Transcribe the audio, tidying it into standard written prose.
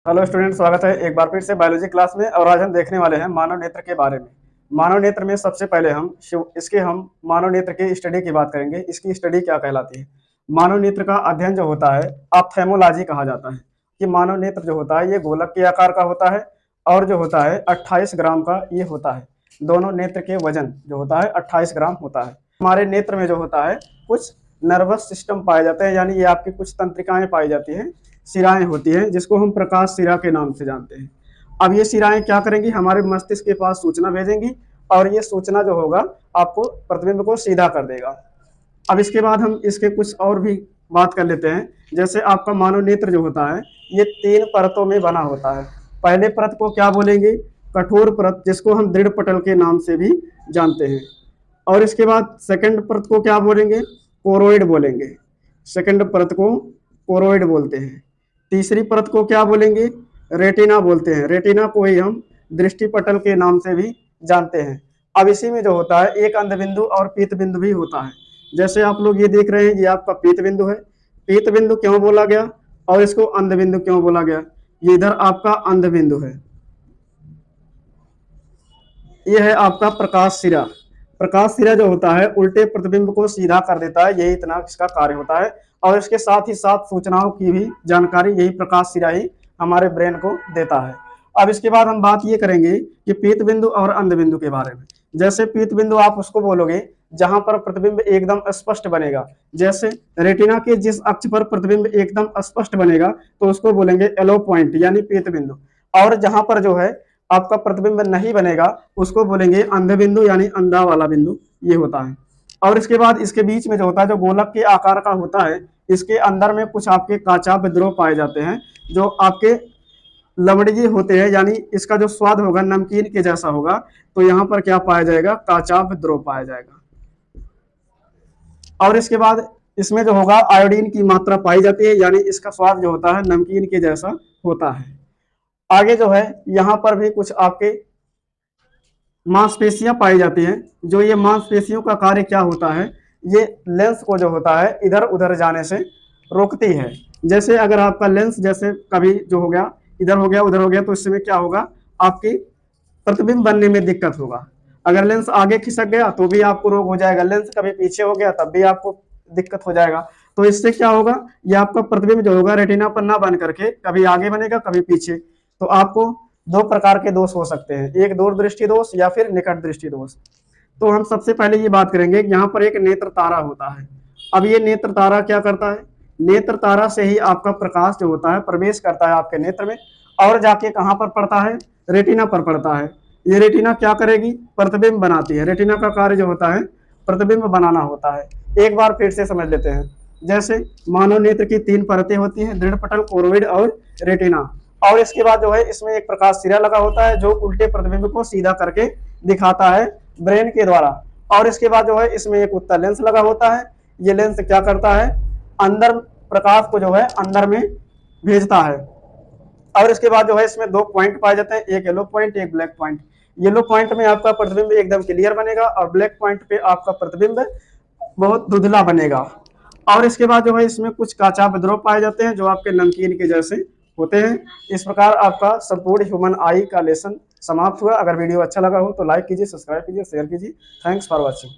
Hello student, स्वागत है एक बार फिर से बायोलॉजी क्लास में। और आज हम देखने वाले हैं मानव नेत्र के बारे में। मानव नेत्र में सबसे पहले हम मानव नेत्र की स्टडी की बात करेंगे। इसकी स्टडी क्या कहलाती है? मानव नेत्र का अध्ययन जो होता है ऑप्थेल्मोलॉजी कहा जाता है। कि मानव नेत्र जो होता है ये गोलक के आकार का होता है और जो होता है 28 ग्राम का ये होता है। दोनों नेत्र के वजन जो होता है 28 ग्राम होता है। हमारे नेत्र में जो होता है कुछ नर्वस सिस्टम पाए जाते हैं, यानी ये आपकी कुछ तंत्रिकाएं पाई जाती हैं, शिराएं होती हैं, जिसको हम प्रकाश शिरा के नाम से जानते हैं। अब ये शिराएं क्या करेंगी? हमारे मस्तिष्क के पास सूचना भेजेंगी और ये सूचना जो होगा आपको प्रतिबिंब को सीधा कर देगा। अब इसके बाद हम इसके कुछ और भी बात कर लेते हैं। जैसे आपका मानव नेत्र जो होता है ये 3 परतों में बना होता है। पहले परत को क्या बोलेंगे? कठोर परत, जिसको हम दृढ़ पटल के नाम से भी जानते हैं। और इसके बाद सेकंड परत को क्या बोलेंगे? कोरोइड बोलेंगे। सेकंड परत को कोरोइड बोलते हैं। तीसरी परत को क्या बोलेंगे? रेटिना बोलते हैं। रेटिना को ही हम दृष्टि पटल के नाम से भी जानते हैं। अब इसी में जो होता है एक अंध बिंदु और पीत बिंदु भी होता है। जैसे आप लोग ये देख रहे हैं, ये आपका पीत बिंदु है। पीत बिंदु क्यों बोला गया और इसको अंध बिंदु क्यों बोला गया? ये इधर आपका अंध बिंदु है, ये है आपका प्रकाश सिरा। प्रकाश सिरा जो होता है उल्टे प्रतिबिंब को सीधा कर देता है, यही इतना इसका कार्य होता है। और इसके साथ ही साथ सूचनाओं की भी जानकारी यही प्रकाश सिरा ही हमारे ब्रेन को देता है। अब इसके बाद हम बात ये करेंगे कि पीत बिंदु और अंध बिंदु के बारे में। जैसे पीत बिंदु आप उसको बोलोगे जहां पर प्रतिबिंब एकदम स्पष्ट बनेगा। जैसे रेटिना के जिस अक्ष पर प्रतिबिंब एकदम स्पष्ट बनेगा तो उसको बोलेंगे एलो पॉइंट, यानी पीत बिंदु। और जहां पर जो है आपका प्रतिबिंब नहीं बनेगा उसको बोलेंगे अंध बिंदु, यानी अंधा वाला बिंदु ये होता है। और इसके बाद इसके बीच में जो होता है, जो गोलक के आकार का होता है, इसके अंदर में कुछ आपके काचा विद्रोह पाए जाते हैं जो आपके लवणीय होते हैं, यानी इसका जो स्वाद होगा नमकीन के जैसा होगा। तो यहाँ पर क्या पाया जाएगा? काचा विद्रोह पाया जाएगा। और इसके बाद इसमें जो होगा आयोडीन की मात्रा पाई जाती है, यानी इसका स्वाद जो होता है नमकीन के जैसा होता है। आगे जो है यहाँ पर भी कुछ आपके मांसपेशियां पाई जाती हैं। जो ये मांसपेशियों का कार्य क्या होता है? ये लेंस को जो होता है इधर उधर जाने से रोकती है। जैसे अगर आपका लेंस जैसे कभी जो हो गया इधर हो गया उधर हो गया तो इस समय क्या होगा? आपकी प्रतिबिंब बनने में दिक्कत होगा। अगर लेंस आगे खिसक गया तो भी आपको रोग हो जाएगा, लेंस कभी पीछे हो गया तब भी आपको दिक्कत हो जाएगा। तो इससे क्या होगा? ये आपका प्रतिबिंब जो होगा रेटिना पर ना बन करके कभी आगे बनेगा कभी पीछे। तो आपको 2 प्रकार के दोष हो सकते हैं, एक दूर दृष्टि दोष या फिर निकट दृष्टि दोष। तो हम सबसे पहले ये बात करेंगे कि यहाँ पर एक नेत्र तारा होता है। अब ये नेत्र तारा क्या करता है? नेत्र तारा से ही आपका प्रकाश जो होता है प्रवेश करता है आपके नेत्र में और जाके कहाँ पर पड़ता है? रेटिना पर पड़ता है। ये रेटिना क्या करेगी? प्रतिबिंब बनाती है। रेटिना का कार्य जो होता है प्रतिबिंब बनाना होता है। एक बार फिर से समझ लेते हैं। जैसे मानव नेत्र की 3 परतें होती हैं, दृढ़ पटल, कोरोइड और रेटिना। और इसके बाद जो है इसमें एक प्रकाश सिरा लगा होता है जो उल्टे प्रतिबिंब को सीधा करके दिखाता है ब्रेन के द्वारा। और इसके बाद जो है इसमें एक उत्तल लेंस लगा होता है। ये लेंस क्या करता है? अंदर प्रकाश को जो है अंदर में भेजता है। और इसके बाद जो है इसमें 2 पॉइंट पाए जाते हैं, एक येलो पॉइंट एक ब्लैक पॉइंट। येलो पॉइंट में आपका प्रतिबिंब एकदम क्लियर बनेगा और ब्लैक पॉइंट पे आपका प्रतिबिंब बहुत धुंधला बनेगा। और इसके बाद जो है इसमें कुछ काचा विद्रोह पाए जाते हैं जो आपके नमकीन के जैसे होते हैं। इस प्रकार आपका संपूर्ण ह्यूमन आई का लेसन समाप्त हुआ। अगर वीडियो अच्छा लगा हो तो लाइक कीजिए, सब्सक्राइब कीजिए, शेयर कीजिए। Thanks for watching.